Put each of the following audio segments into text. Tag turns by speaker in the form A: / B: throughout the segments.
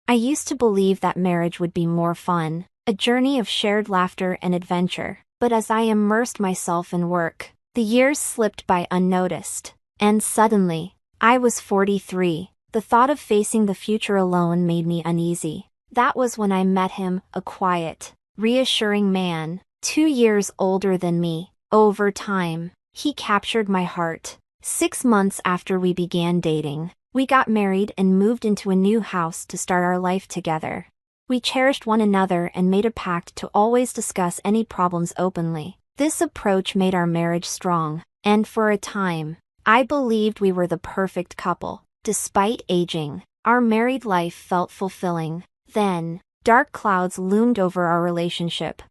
A: I used to believe that marriage would be more fun, a journey of shared laughter and adventure, but as I immersed myself in work, the years slipped by unnoticed. And suddenly, I was 43. The thought of facing the future alone made me uneasy. That was when I met him, a quiet, reassuring man, 2 years older than me. Over time, he captured my heart. 6 months after we began dating, we got married and moved into a new house to start our life together. We cherished one another and made a pact to always discuss any problems openly. This approach made our marriage strong, and for a time, I believed we were the perfect couple. Despite aging, our married life felt fulfilling. Then, dark clouds loomed over our relationship.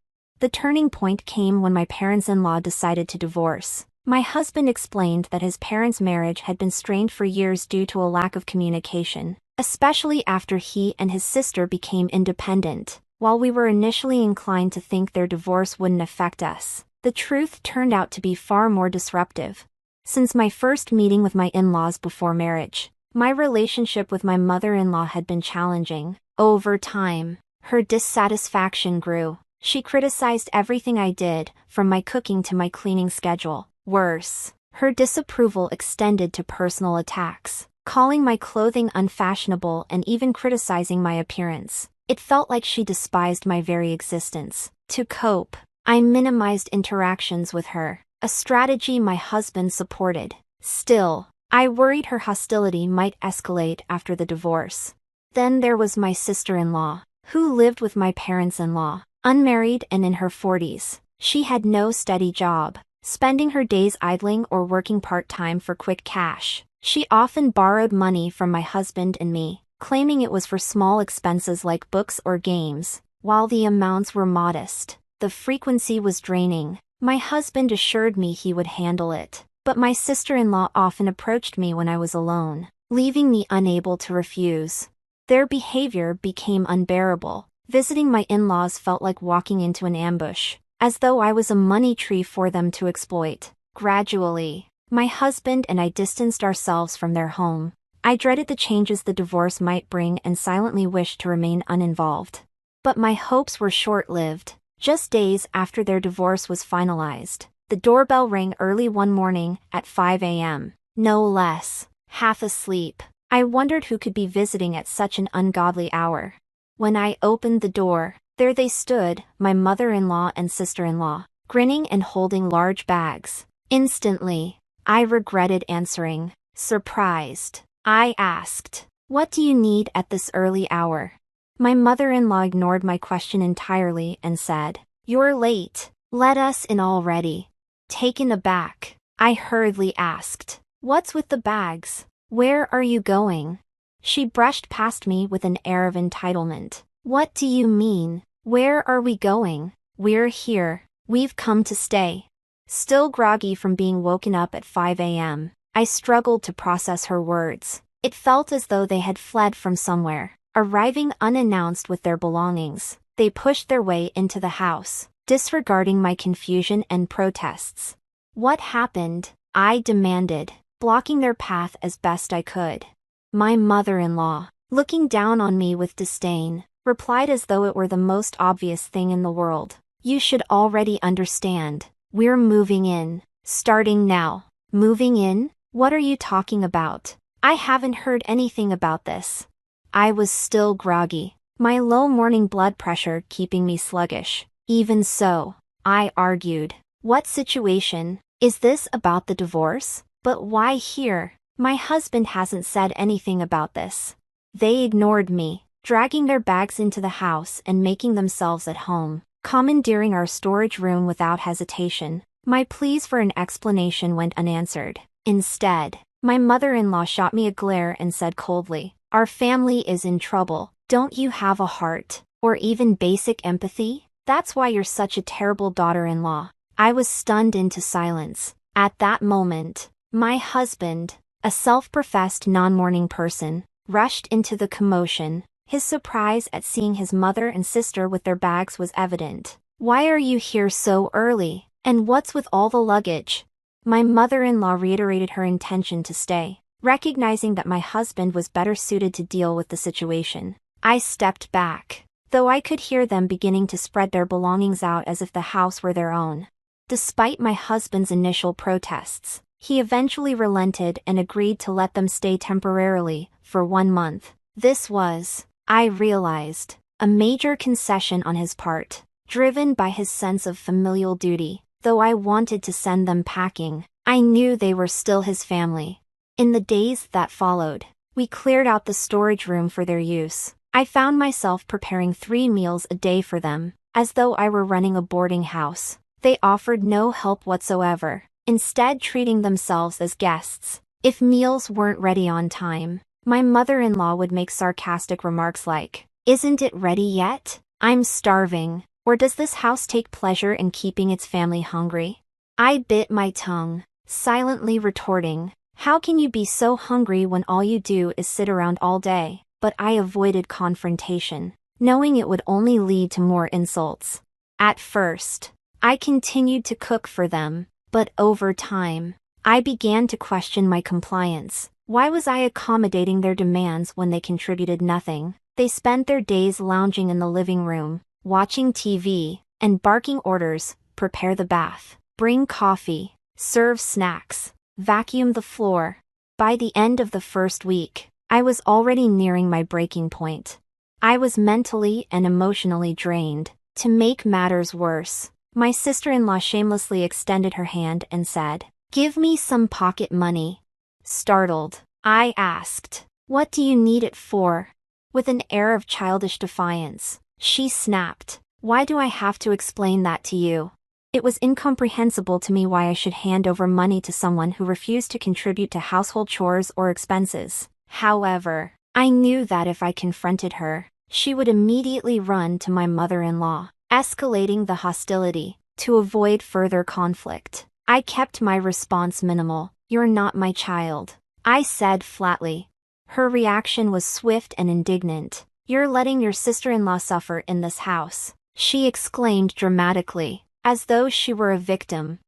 A: The turning point came when my parents-in-law decided to divorce. My husband explained that his parents' marriage had been strained for years due to a lack of communication, especially after he and his sister became independent. While we were initially inclined to think their divorce wouldn't affect us, the truth turned out to be far more disruptive. Since my first meeting with my in-laws before marriage, my relationship with my mother-in-law had been challenging. Over time, her dissatisfaction grew. She criticized everything I did, from my cooking to my cleaning schedule. Worse, her disapproval extended to personal attacks, calling my clothing unfashionable and even criticizing my appearance. It felt like she despised my very existence. To cope, I minimized interactions with her, a strategy my husband supported. Still, I worried her hostility might escalate after the divorce. Then there was my sister-in-law, who lived with my parents-in-law, unmarried and in her 40s. She had no steady job, spending her days idling or working part-time for quick cash. She often borrowed money from my husband and me, claiming it was for small expenses like books or games. While the amounts were modest, the frequency was draining. My husband assured me he would handle it, but my sister-in-law often approached me when I was alone, leaving me unable to refuse. Their behavior became unbearable. Visiting my in-laws felt like walking into an ambush, as though I was a money tree for them to exploit. Gradually, my husband and I distanced ourselves from their home. I dreaded the changes the divorce might bring and silently wished to remain uninvolved. But my hopes were short-lived. Just days after their divorce was finalized, the doorbell rang early one morning at 5 a.m. No less. Half asleep, I wondered who could be visiting at such an ungodly hour. When I opened the door, there they stood, my mother-in-law and sister-in-law, grinning and holding large bags. Instantly, I regretted answering. Surprised, I asked, "What do you need at this early hour?" My mother-in-law ignored my question entirely and said, "You're late. Let us in already." Taken aback, I hurriedly asked, "What's with the bags? Where are you going?" She brushed past me with an air of entitlement. "What do you mean? Where are we going? We're here. We've come to stay." Still groggy from being woken up at 5 a.m., I struggled to process her words. It felt as though they had fled from somewhere. Arriving unannounced with their belongings, they pushed their way into the house, disregarding my confusion and protests. "What happened?" I demanded, blocking their path as best I could. My mother-in-law, looking down on me with disdain, replied as though it were the most obvious thing in the world. "You should already understand. We're moving in. Starting now." "Moving in? What are you talking about? I haven't heard anything about this." I was still groggy, my low morning blood pressure keeping me sluggish. "Even so," I argued, "what situation? Is this about the divorce? But why here? My husband hasn't said anything about this." They ignored me, dragging their bags into the house and making themselves at home, commandeering our storage room without hesitation. My pleas for an explanation went unanswered. Instead, my mother-in-law shot me a glare and said coldly, "Our family is in trouble. Don't you have a heart, or even basic empathy? That's why you're such a terrible daughter-in-law." I was stunned into silence. At that moment, my husband, a self-professed non-morning person, rushed into the commotion. His surprise at seeing his mother and sister with their bags was evident. "Why are you here so early? And what's with all the luggage?" My mother-in-law reiterated her intention to stay, recognizing that my husband was better suited to deal with the situation. I stepped back, though I could hear them beginning to spread their belongings out as if the house were their own. Despite my husband's initial protests, he eventually relented and agreed to let them stay temporarily, for 1 month. This was, I realized, a major concession on his part, driven by his sense of familial duty. Though I wanted to send them packing, I knew they were still his family. In the days that followed, we cleared out the storage room for their use. I found myself preparing 3 meals a day for them, as though I were running a boarding house. They offered no help whatsoever, instead treating themselves as guests. If meals weren't ready on time, my mother-in-law would make sarcastic remarks like, "Isn't it ready yet? I'm starving." Or does this house take pleasure in keeping its family hungry? I bit my tongue, silently retorting, "How can you be so hungry when all you do is sit around all day?" But I avoided confrontation, knowing it would only lead to more insults. At first, I continued to cook for them, but over time, I began to question my compliance. Why was I accommodating their demands when they contributed nothing? They spent their days lounging in the living room, watching TV, and barking orders: prepare the bath, bring coffee, serve snacks, vacuum the floor. By the end of the first week, I was already nearing my breaking point. I was mentally and emotionally drained. To make matters worse, my sister-in-law shamelessly extended her hand and said, "Give me some pocket money." Startled, I asked, "What do you need it for?" With an air of childish defiance, she snapped, "Why do I have to explain that to you?" It was incomprehensible to me why I should hand over money to someone who refused to contribute to household chores or expenses. However, I knew that if I confronted her, she would immediately run to my mother-in-law, escalating the hostility. To avoid further conflict, I kept my response minimal. "You're not my child," I said flatly. Her reaction was swift and indignant. "You're letting your sister-in-law suffer in this house," she exclaimed dramatically, as though she were a victim.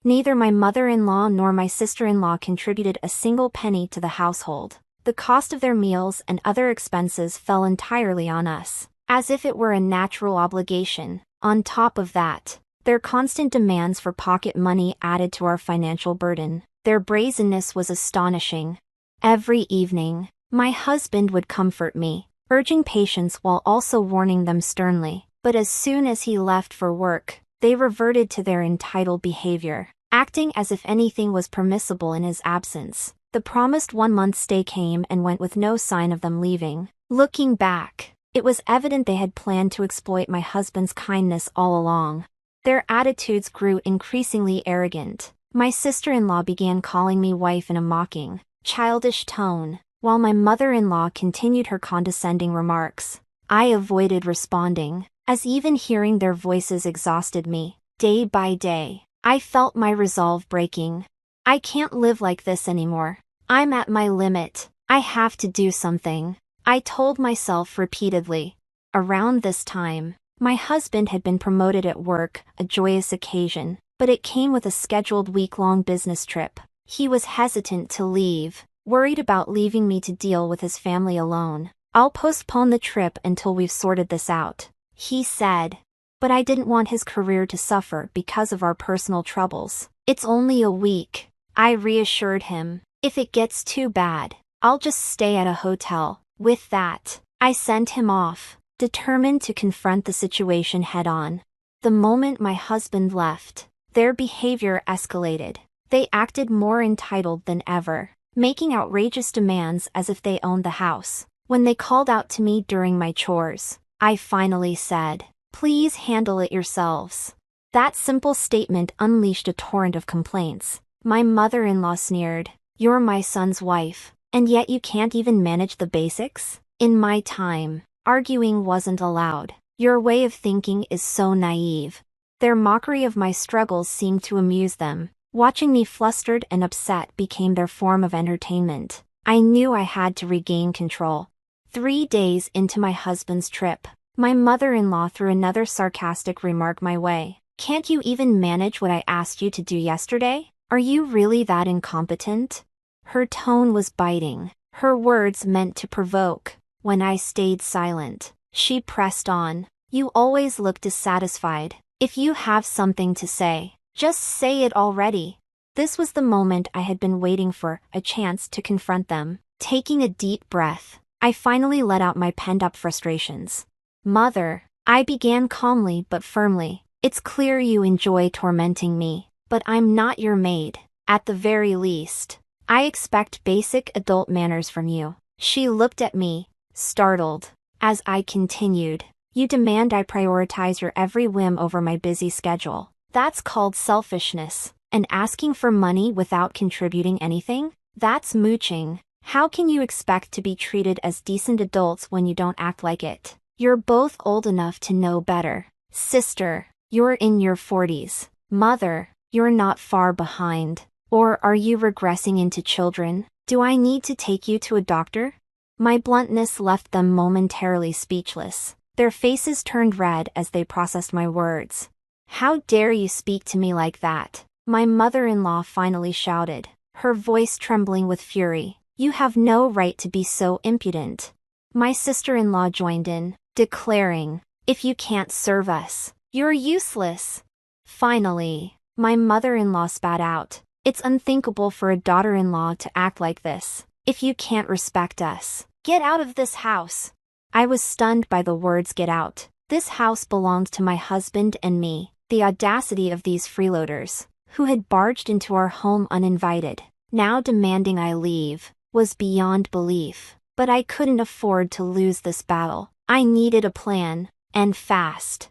A: Neither my mother-in-law nor my sister-in-law contributed a single penny to the household. The cost of their meals and other expenses fell entirely on us, as if it were a natural obligation. On top of that, their constant demands for pocket money added to our financial burden. Their brazenness was astonishing. Every evening, my husband would comfort me, urging patience while also warning them sternly. But as soon as he left for work, they reverted to their entitled behavior, acting as if anything was permissible in his absence. The promised 1-month stay came and went with no sign of them leaving. Looking back, it was evident they had planned to exploit my husband's kindness all along. Their attitudes grew increasingly arrogant. My sister-in-law began calling me wife in a mocking, childish tone, while my mother-in-law continued her condescending remarks. I avoided responding, as even hearing their voices exhausted me. Day by day, I felt my resolve breaking. I can't live like this anymore. I'm at my limit. I have to do something, I told myself repeatedly. Around this time, my husband had been promoted at work, a joyous occasion, but it came with a scheduled week-long business trip. He was hesitant to leave, worried about leaving me to deal with his family alone. "I'll postpone the trip until we've sorted this out," he said. But I didn't want his career to suffer because of our personal troubles. "It's only a week," I reassured him. "If it gets too bad, I'll just stay at a hotel." With that, I sent him off, determined to confront the situation head-on. The moment my husband left, their behavior escalated. They acted more entitled than ever, making outrageous demands as if they owned the house. When they called out to me during my chores, I finally said, "Please handle it yourselves." That simple statement unleashed a torrent of complaints. My mother-in-law sneered, "You're my son's wife, and yet you can't even manage the basics?" In my time, arguing wasn't allowed. "Your way of thinking is so naive." Their mockery of my struggles seemed to amuse them. Watching me flustered and upset became their form of entertainment. I knew I had to regain control. 3 days into my husband's trip, my mother-in-law threw another sarcastic remark my way. "Can't you even manage what I asked you to do yesterday? Are you really that incompetent?" Her tone was biting, her words meant to provoke. When I stayed silent, she pressed on. You always look dissatisfied. If you have something to say, just say it already. This was the moment I had been waiting for, a chance to confront them. Taking a deep breath, I finally let out my pent-up frustrations. Mother, I began calmly but firmly. It's clear you enjoy tormenting me, but I'm not your maid. At the very least, I expect basic adult manners from you. She looked at me, startled. As I continued, you demand I prioritize your every whim over my busy schedule. That's called selfishness. And asking for money without contributing anything? That's mooching. How can you expect to be treated as decent adults when you don't act like it? You're both old enough to know better. Sister, you're in your 40s. Mother, you're not far behind. Or are you regressing into children? Do I need to take you to a doctor? My bluntness left them momentarily speechless. Their faces turned red as they processed my words. How dare you speak to me like that? My mother-in-law finally shouted, her voice trembling with fury. You have no right to be so impudent. My sister-in-law joined in, declaring, if you can't serve us, you're useless. Finally, my mother-in-law spat out, it's unthinkable for a daughter-in-law to act like this. If you can't respect us, get out of this house. I was stunned by the words get out. This house belonged to my husband and me. The audacity of these freeloaders, who had barged into our home uninvited, now demanding I leave, was beyond belief. But I couldn't afford to lose this battle. I needed a plan, and fast.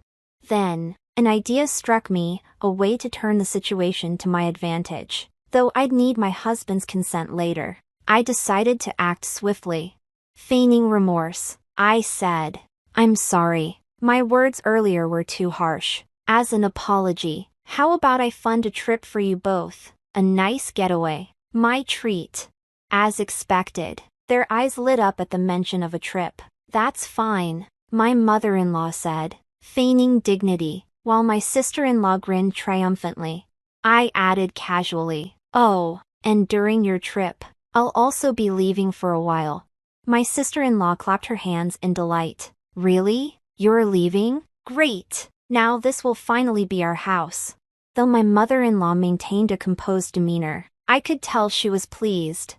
A: Then, an idea struck me, a way to turn the situation to my advantage. Though I'd need my husband's consent later, I decided to act swiftly. Feigning remorse, I said, I'm sorry. My words earlier were too harsh. As an apology, how about I fund a trip for you both? A nice getaway. My treat. As expected, their eyes lit up at the mention of a trip. That's fine, my mother-in-law said, feigning dignity, while my sister-in-law grinned triumphantly. I added casually, oh, and during your trip, I'll also be leaving for a while. My sister-in-law clapped her hands in delight. Really? You're leaving? Great! Now this will finally be our house. Though my mother-in-law maintained a composed demeanor, I could tell she was pleased.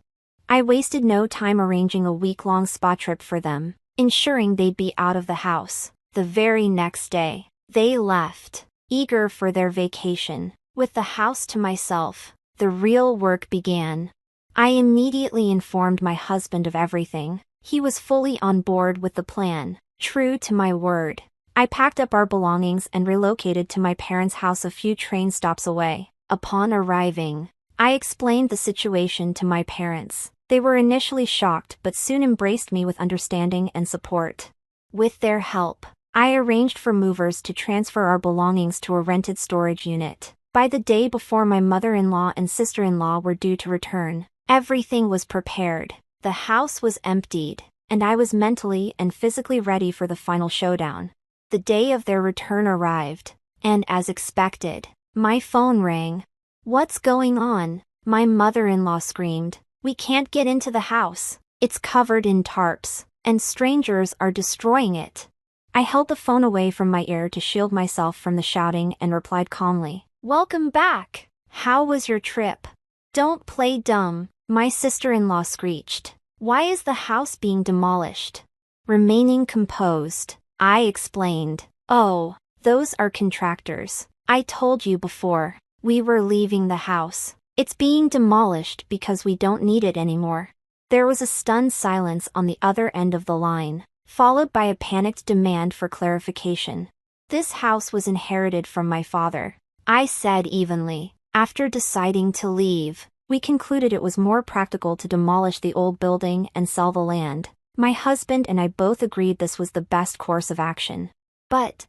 A: I wasted no time arranging a week-long spa trip for them, ensuring they'd be out of the house. The very next day, they left, eager for their vacation. With the house to myself, the real work began. I immediately informed my husband of everything. He was fully on board with the plan. True to my word, I packed up our belongings and relocated to my parents' house a few train stops away. Upon arriving, I explained the situation to my parents. They were initially shocked but soon embraced me with understanding and support. With their help, I arranged for movers to transfer our belongings to a rented storage unit. By the day before my mother-in-law and sister-in-law were due to return, everything was prepared. The house was emptied, and I was mentally and physically ready for the final showdown. The day of their return arrived, and as expected, my phone rang. What's going on? My mother-in-law screamed. We can't get into the house. It's covered in tarps, and strangers are destroying it. I held the phone away from my ear to shield myself from the shouting and replied calmly. Welcome back. How was your trip? Don't play dumb, my sister-in-law screeched. Why is the house being demolished? Remaining composed, I explained. Oh, those are contractors. I told you before, we were leaving the house. It's being demolished because we don't need it anymore. There was a stunned silence on the other end of the line, followed by a panicked demand for clarification. This house was inherited from my father, I said evenly. After deciding to leave, we concluded it was more practical to demolish the old building and sell the land. My husband and I both agreed this was the best course of action. But,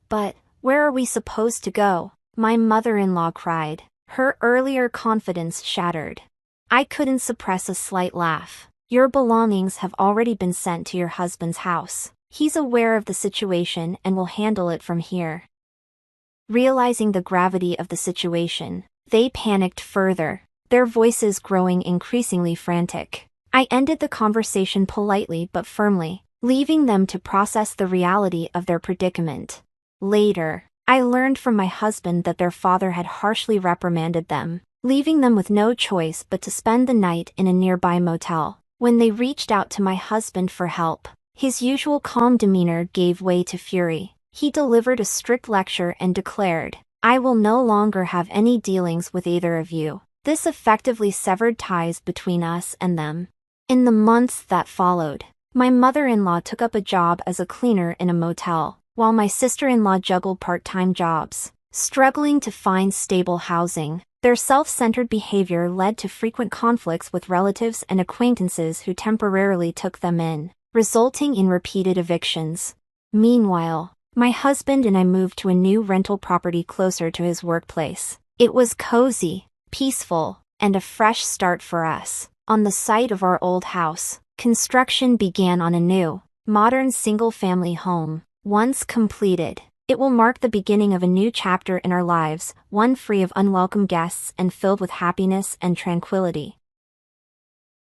A: where are we supposed to go? My mother-in-law cried, her earlier confidence shattered. I couldn't suppress a slight laugh. Your belongings have already been sent to your husband's house. He's aware of the situation and will handle it from here. Realizing the gravity of the situation, they panicked further, their voices growing increasingly frantic. I ended the conversation politely but firmly. leaving them to process the reality of their predicament. Later, I learned from my husband that their father had harshly reprimanded them, leaving them with no choice but to spend the night in a nearby motel. When they reached out to my husband for help, his usual calm demeanor gave way to fury. He delivered a strict lecture and declared, "I will no longer have any dealings with either of you." This effectively severed ties between us and them. In the months that followed, my mother-in-law took up a job as a cleaner in a motel, while my sister-in-law juggled part-time jobs, struggling to find stable housing. Their self-centered behavior led to frequent conflicts with relatives and acquaintances who temporarily took them in, resulting in repeated evictions. Meanwhile, my husband and I moved to a new rental property closer to his workplace. It was cozy, peaceful, and a fresh start for us. On the site of our old house, construction began on a new, modern single-family home. Once completed, it will mark the beginning of a new chapter in our lives, one free of unwelcome guests and filled with happiness and tranquility.